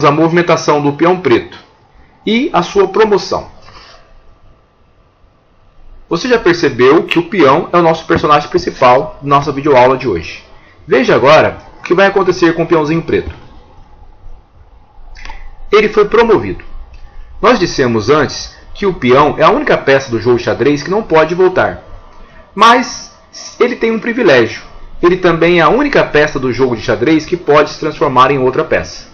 a movimentação do peão preto e a sua promoção. Você já percebeu que o peão é o nosso personagem principal da nossa videoaula de hoje. Veja agora o que vai acontecer com o peãozinho preto. Ele foi promovido. Nós dissemos antes que o peão é a única peça do jogo de xadrez que não pode voltar. Mas ele tem um privilégio. Ele também é a única peça do jogo de xadrez que pode se transformar em outra peça.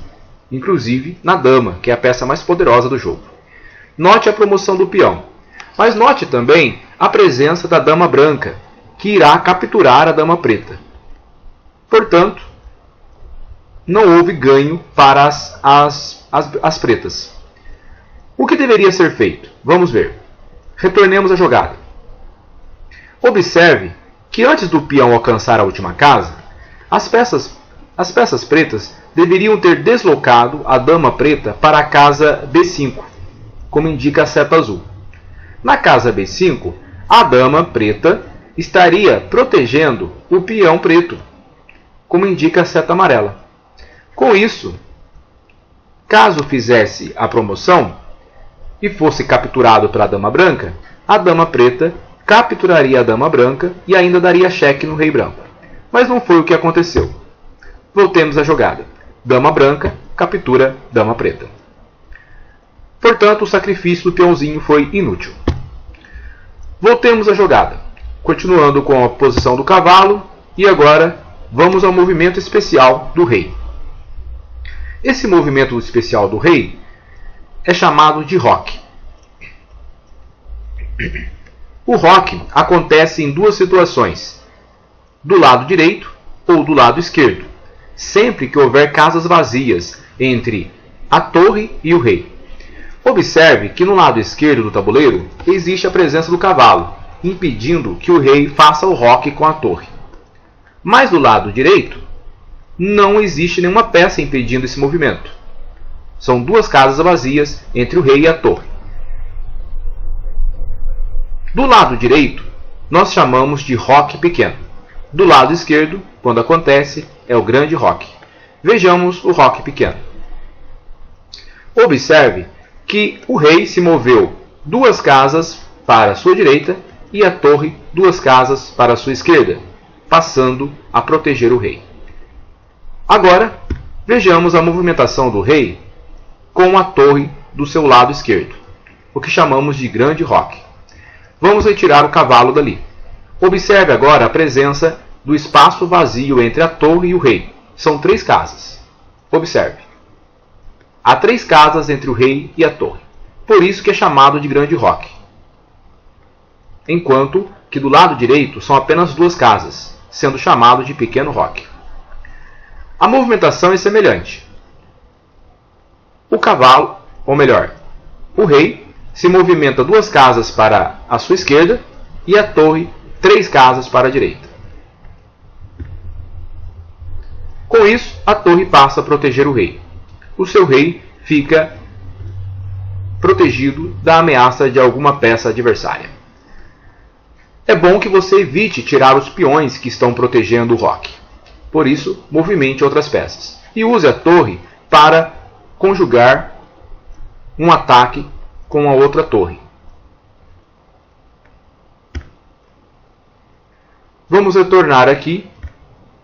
Inclusive na dama, que é a peça mais poderosa do jogo. Note a promoção do peão. Mas note também a presença da dama branca, que irá capturar a dama preta. Portanto, não houve ganho para as pretas. O que deveria ser feito? Vamos ver. Retornemos à jogada. Observe que antes do peão alcançar a última casa, as peças pretas deveriam ter deslocado a dama preta para a casa B5, como indica a seta azul. Na casa B5, a dama preta estaria protegendo o peão preto, como indica a seta amarela. Com isso, caso fizesse a promoção e fosse capturado pela dama branca, a dama preta capturaria a dama branca e ainda daria cheque no rei branco. Mas não foi o que aconteceu. Voltemos à jogada. Dama branca captura dama preta. Portanto, o sacrifício do peãozinho foi inútil. Voltemos à jogada. Continuando com a posição do cavalo. E agora vamos ao movimento especial do rei. Esse movimento especial do rei é chamado de roque. O roque acontece em duas situações, do lado direito ou do lado esquerdo, sempre que houver casas vazias entre a torre e o rei. Observe que no lado esquerdo do tabuleiro existe a presença do cavalo, impedindo que o rei faça o roque com a torre. Mas do lado direito, não existe nenhuma peça impedindo esse movimento. São duas casas vazias entre o rei e a torre. Do lado direito, nós chamamos de roque pequeno. Do lado esquerdo, quando acontece, é o grande roque. Vejamos o roque pequeno. Observe que o rei se moveu duas casas para a sua direita e a torre duas casas para a sua esquerda, passando a proteger o rei. Agora, vejamos a movimentação do rei com a torre do seu lado esquerdo, o que chamamos de grande roque. Vamos retirar o cavalo dali. Observe agora a presença do espaço vazio entre a torre e o rei. São três casas. Observe. Há três casas entre o rei e a torre. Por isso que é chamado de grande roque. Enquanto que do lado direito são apenas duas casas, sendo chamado de pequeno roque. A movimentação é semelhante. O cavalo, ou melhor, o rei, se movimenta duas casas para a sua esquerda e a torre três casas para a direita. Com isso, a torre passa a proteger o rei. O seu rei fica protegido da ameaça de alguma peça adversária. É bom que você evite tirar os peões que estão protegendo o roque. Por isso, movimente outras peças. E use a torre para conjugar um ataque com a outra torre. Vamos retornar aqui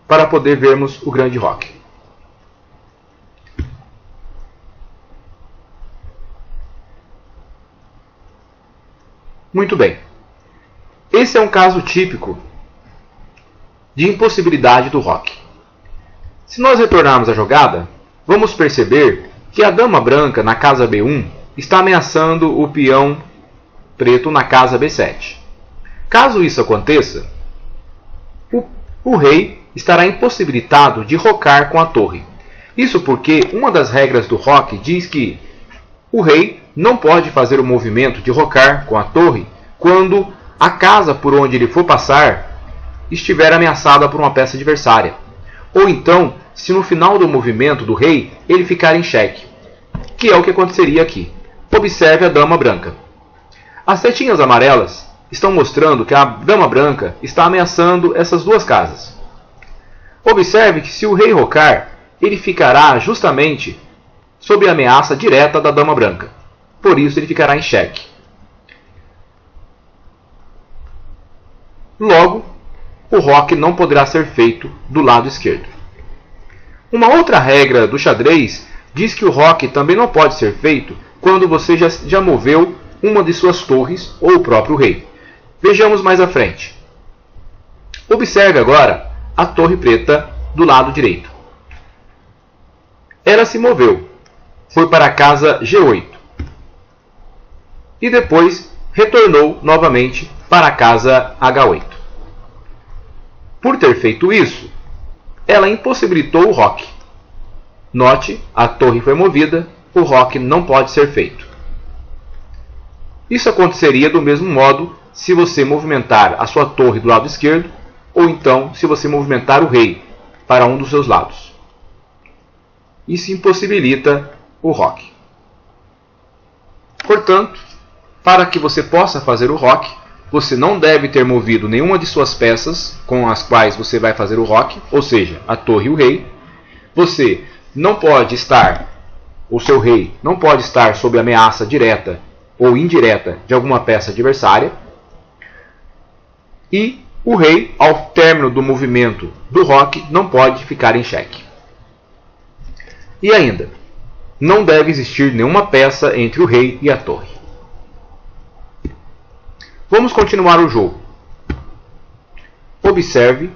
para poder vermos o grande roque. Muito bem. Esse é um caso típico de impossibilidade do roque. Se nós retornarmos à jogada, vamos perceber que a dama branca na casa B1 está ameaçando o peão preto na casa B7. Caso isso aconteça, o rei estará impossibilitado de rocar com a torre. Isso porque uma das regras do roque diz que o rei não pode fazer o movimento de rocar com a torre quando a casa por onde ele for passar estiver ameaçada por uma peça adversária. Ou então, se no final do movimento do rei ele ficar em xeque, que é o que aconteceria aqui. Observe a dama branca. As setinhas amarelas estão mostrando que a dama branca está ameaçando essas duas casas. Observe que se o rei rocar, ele ficará justamente sob a ameaça direta da dama branca. Por isso ele ficará em xeque. Logo, o roque não poderá ser feito do lado esquerdo. Uma outra regra do xadrez diz que o roque também não pode ser feito quando você já moveu uma de suas torres ou o próprio rei. Vejamos mais à frente. Observe agora a torre preta do lado direito. Ela se moveu, foi para a casa G8 e depois retornou novamente para a casa H8. Por ter feito isso, ela impossibilitou o roque. Note, a torre foi movida, o roque não pode ser feito. Isso aconteceria do mesmo modo se você movimentar a sua torre do lado esquerdo, ou então se você movimentar o rei para um dos seus lados. Isso impossibilita o roque. Portanto, para que você possa fazer o roque, você não deve ter movido nenhuma de suas peças com as quais você vai fazer o roque, ou seja, a torre e o rei. Você não pode estar, o seu rei não pode estar sob ameaça direta ou indireta de alguma peça adversária. E o rei, ao término do movimento do roque, não pode ficar em xeque. E ainda, não deve existir nenhuma peça entre o rei e a torre. Vamos continuar o jogo. Observe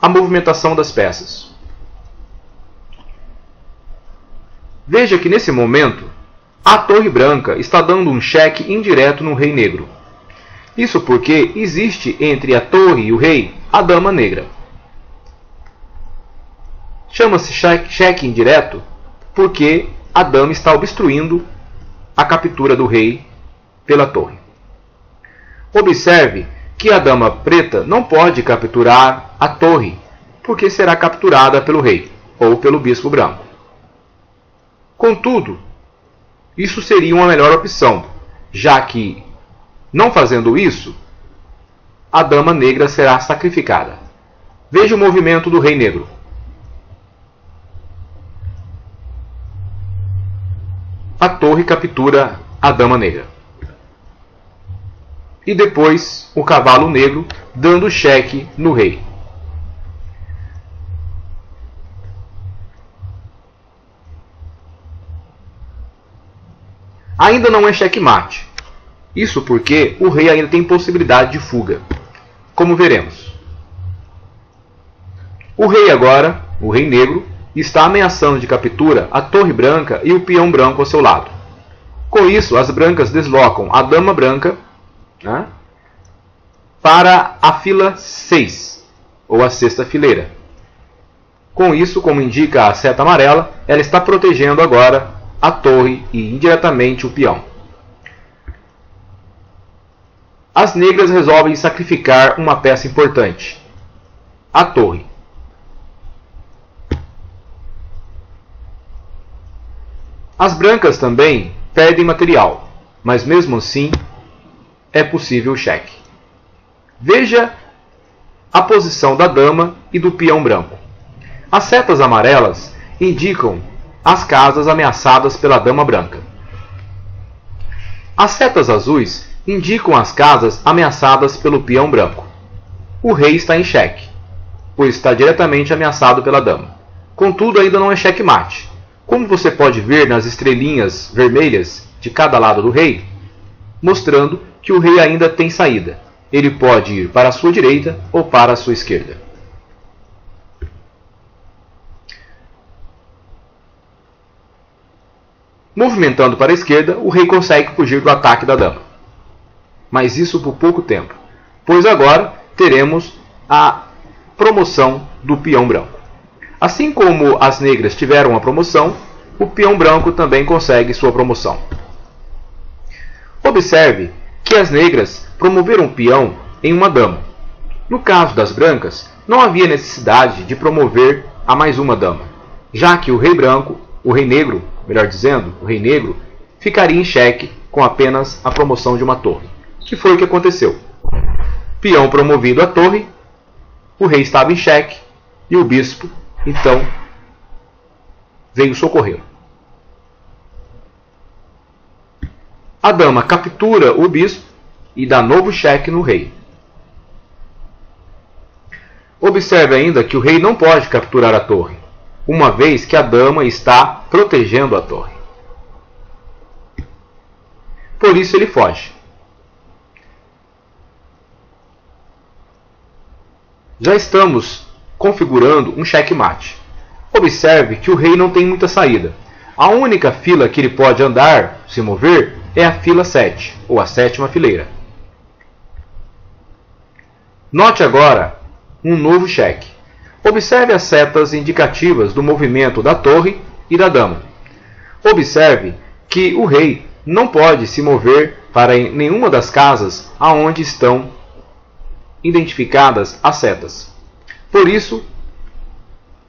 a movimentação das peças. Veja que nesse momento, a torre branca está dando um cheque indireto no rei negro. Isso porque existe entre a torre e o rei a dama negra. Chama-se cheque indireto porque a dama está obstruindo a captura do rei pela torre. Observe que a dama preta não pode capturar a torre, porque será capturada pelo rei ou pelo bispo branco. Contudo, isso seria uma melhor opção, já que, não fazendo isso, a dama negra será sacrificada. Veja o movimento do rei negro. A torre captura a dama negra. E depois o cavalo negro dando cheque no rei. Ainda não é checkmate. Isso porque o rei ainda tem possibilidade de fuga, como veremos. O rei agora, o rei negro, está ameaçando de captura a torre branca e o peão branco ao seu lado. Com isso, as brancas deslocam a dama branca para a fila 6, ou a sexta fileira. Com isso, como indica a seta amarela, ela está protegendo agora a torre e indiretamente o peão. As negras resolvem sacrificar uma peça importante, a torre. As brancas também perdem material, mas mesmo assim é possível o cheque. Veja a posição da dama e do peão branco. As setas amarelas indicam as casas ameaçadas pela dama branca. As setas azuis indicam as casas ameaçadas pelo peão branco. O rei está em xeque, pois está diretamente ameaçado pela dama. Contudo, ainda não é checkmate. Como você pode ver nas estrelinhas vermelhas de cada lado do rei, mostrando que o rei ainda tem saída. Ele pode ir para a sua direita ou para a sua esquerda. Movimentando para a esquerda, o rei consegue fugir do ataque da dama. Mas isso por pouco tempo, pois agora teremos a promoção do peão branco. Assim como as negras tiveram a promoção, o peão branco também consegue sua promoção. Observe que as negras promoveram o peão em uma dama. No caso das brancas, não havia necessidade de promover a mais uma dama, já que o rei negro, ficaria em xeque com apenas a promoção de uma torre, que foi o que aconteceu. Peão promovido à torre, o rei estava em xeque e o bispo, então, veio socorrê-lo. A dama captura o bispo e dá novo cheque no rei. Observe ainda que o rei não pode capturar a torre, uma vez que a dama está protegendo a torre. Por isso ele foge. Já estamos configurando um checkmate. Observe que o rei não tem muita saída. A única fila que ele pode andar, se mover, é a fila 7, ou a 7ª fileira. Note agora um novo cheque. Observe as setas indicativas do movimento da torre e da dama. Observe que o rei não pode se mover para nenhuma das casas aonde estão identificadas as setas. Por isso,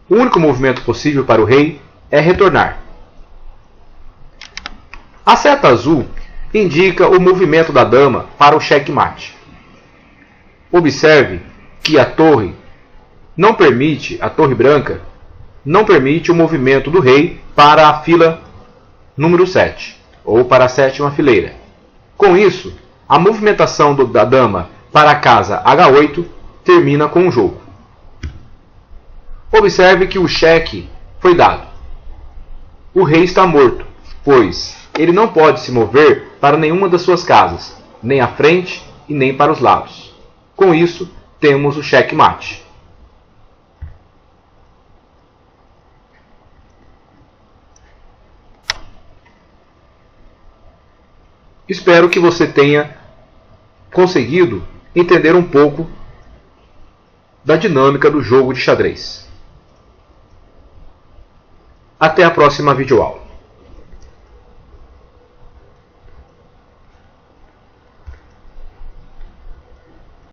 o único movimento possível para o rei é retornar. A seta azul indica o movimento da dama para o checkmate. Observe que a torre branca não permite o movimento do rei para a fila número 7, ou para a 7ª fileira. Com isso, a movimentação da dama para a casa H8 termina com o jogo. Observe que o cheque foi dado. O rei está morto, pois ele não pode se mover para nenhuma das suas casas, nem à frente e nem para os lados. Com isso, temos o checkmate. Espero que você tenha conseguido entender um pouco da dinâmica do jogo de xadrez. Até a próxima videoaula.